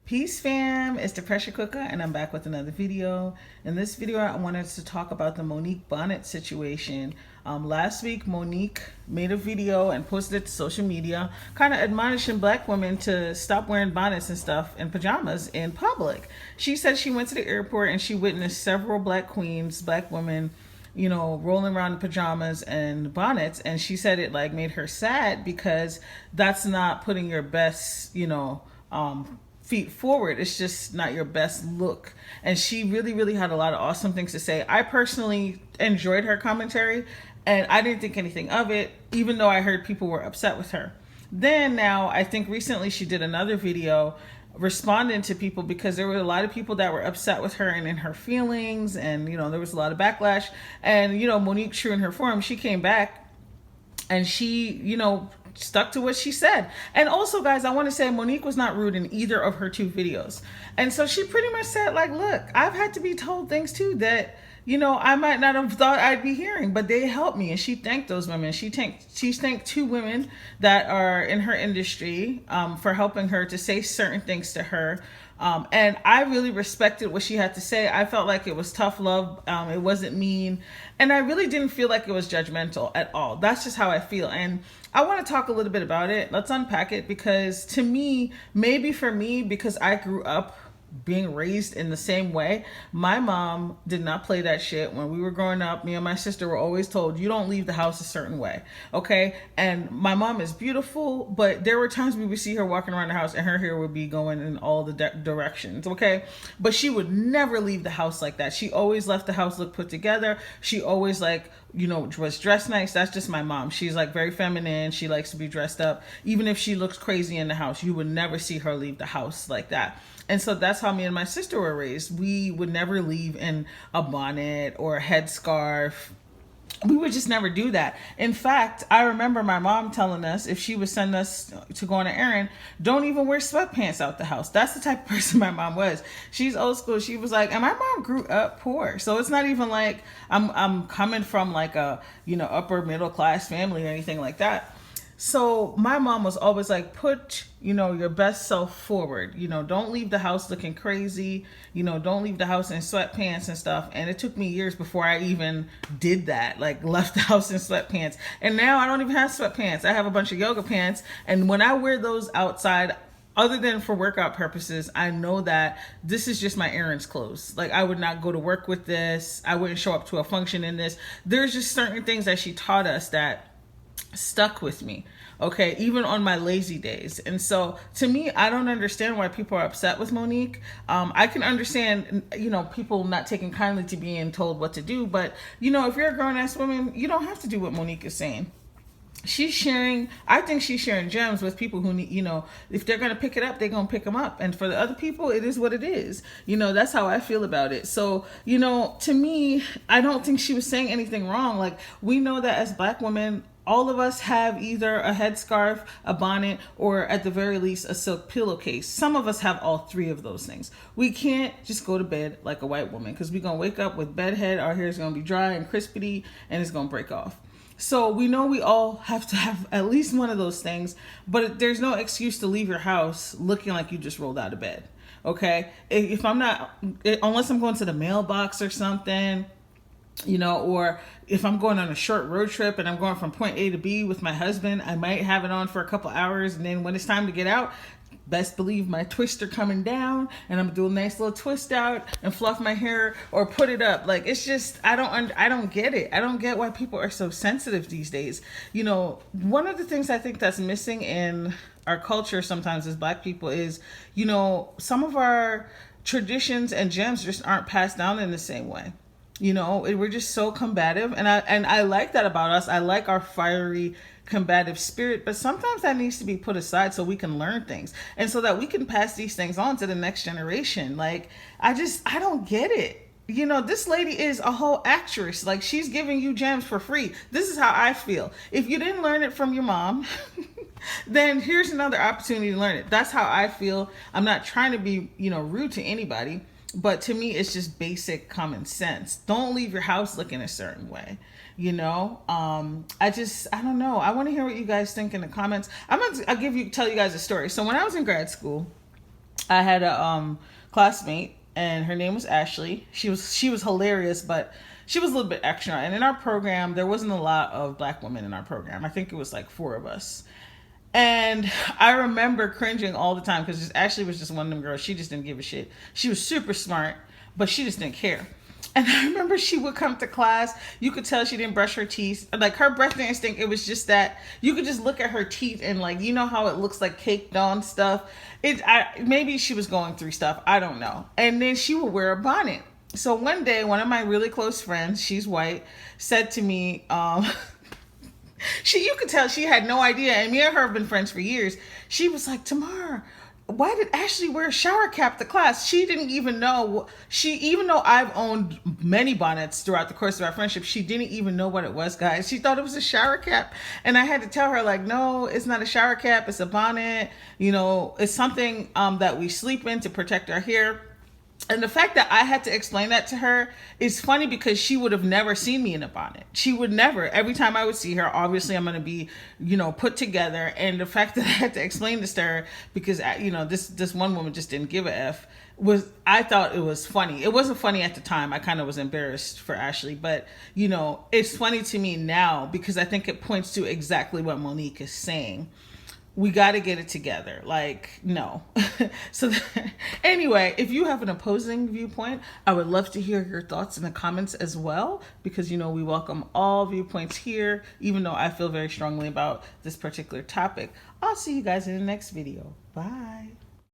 Peace fam, it's the pressure cooker and I'm back with another video. In this video I wanted to talk about the Monique bonnet situation. Last week Monique made a video and posted it to social media kind of admonishing black women to stop wearing bonnets and stuff and pajamas in public. She said she went to the airport and she witnessed several black queens, black women, rolling around in pajamas and bonnets, and she said it like made her sad because that's not putting your best, feet forward. It's just not your best look. And she really had a lot of awesome things to say. I personally enjoyed her commentary and I didn't think anything of it, even though I heard people were upset with her. Then now I think recently she did another video responding to people because there were a lot of people that were upset with her and in her feelings, and there was a lot of backlash. And Monique, true in her form, she came back and she stuck to what she said. And also, guys, I want to say Monique was not rude in either of her two videos. And so she pretty much said, like, look, I've had to be told things too that I might not have thought I'd be hearing, but they helped me. And she thanked those women. She thanked two women that are in her industry for helping her to say certain things to her. And I really respected what she had to say. I felt like it was tough love. It wasn't mean. And I really didn't feel like it was judgmental at all. That's just how I feel. And I want to talk a little bit about it. Let's unpack it, because to me, maybe for me, because I grew up being raised in the same way. My mom did not play that shit. When we were growing up, me and my sister were always told, you don't leave the house a certain way. Okay. And my mom is beautiful, but there were times we would see her walking around the house and her hair would be going in all the directions. Okay. But she would never leave the house like that. She always left the house look put together. She always was dressed nice. That's just my mom. She's like very feminine. She likes to be dressed up. Even if she looks crazy in the house, you would never see her leave the house like that. And so that's how me and my sister were raised. We would never leave in a bonnet or a headscarf. We would just never do that. In fact, I remember my mom telling us if she would send us to go on an errand, don't even wear sweatpants out the house. That's the type of person my mom was. She's old school. She was like, and my mom grew up poor. So it's not even like I'm coming from like a, upper middle class family or anything like that. So my mom was always like, put, your best self forward. Don't leave the house looking crazy. Don't leave the house in sweatpants and stuff. And it took me years before I even did that, like left the house in sweatpants. And now I don't even have sweatpants. I have a bunch of yoga pants. And when I wear those outside, other than for workout purposes, I know that this is just my errands clothes. Like, I would not go to work with this. I wouldn't show up to a function in this. There's just certain things that she taught us that stuck with me, okay, even on my lazy days. And so to me, I don't understand why people are upset with Monique. I can understand, people not taking kindly to being told what to do, but if you're a grown-ass woman, you don't have to do what Monique is saying. I think she's sharing gems with people who need, if they're going to pick it up, they're going to pick them up. And for the other people, it is what it is. That's how I feel about it. So, to me, I don't think she was saying anything wrong. Like, we know that as black women, all of us have either a headscarf, a bonnet, or at the very least, a silk pillowcase. Some of us have all three of those things. We can't just go to bed like a white woman, because we're going to wake up with bedhead, our hair is going to be dry and crispity, and it's going to break off. So we know we all have to have at least one of those things, but there's no excuse to leave your house looking like you just rolled out of bed. Okay? If I'm not, unless I'm going to the mailbox or something, or if I'm going on a short road trip and I'm going from point A to B with my husband, I might have it on for a couple hours. And then when it's time to get out, best believe my twister coming down and I'm doing a nice little twist out and fluff my hair or put it up. Like, it's just, I don't get it. I don't get why people are so sensitive these days. One of the things I think that's missing in our culture sometimes as black people is, some of our traditions and gems just aren't passed down in the same way. We're just so combative, and I like that about us. I like our fiery, combative spirit, but sometimes that needs to be put aside so we can learn things and so that we can pass these things on to the next generation. Like, I don't get it. This lady is a whole actress. Like, she's giving you gems for free. This is how I feel. If you didn't learn it from your mom, then here's another opportunity to learn it. That's how I feel. I'm not trying to be, rude to anybody. But to me, it's just basic common sense. Don't leave your house looking a certain way. I don't know. I want to hear what you guys think in the comments. I'll tell you guys a story. So when I was in grad school, I had a classmate, and her name was Ashley. She was hilarious, but she was a little bit extra. And in our program, there wasn't a lot of black women in our program. I think it was like 4 of us. And I remember cringing all the time because Ashley was just one of them girls. She just didn't give a shit. She was super smart, but she just didn't care. And I remember she would come to class. You could tell she didn't brush her teeth. Like her breath instinct, it was just that you could just look at her teeth and like, you know how it looks like caked on stuff. Maybe she was going through stuff. I don't know. And then she would wear a bonnet. So one day, one of my really close friends, she's white, said to me, you could tell she had no idea, and me and her have been friends for years. She was like, Tamar, why did Ashley wear a shower cap to class? She didn't even know. Even though I've owned many bonnets throughout the course of our friendship, she didn't even know what it was, guys. She thought it was a shower cap. And I had to tell her, like, no, it's not a shower cap. It's a bonnet. You know, it's something that we sleep in to protect our hair. And the fact that I had to explain that to her is funny because she would have never seen me in a bonnet. She would never. Every time I would see her, obviously I'm going to be, put together. And the fact that I had to explain this to her because, this one woman just didn't give a F I thought it was funny. It wasn't funny at the time. I kind of was embarrassed for Ashley, but it's funny to me now because I think it points to exactly what Monique is saying. We got to get it together. Like, no. So anyway, if you have an opposing viewpoint, I would love to hear your thoughts in the comments as well, because, we welcome all viewpoints here, even though I feel very strongly about this particular topic. I'll see you guys in the next video. Bye.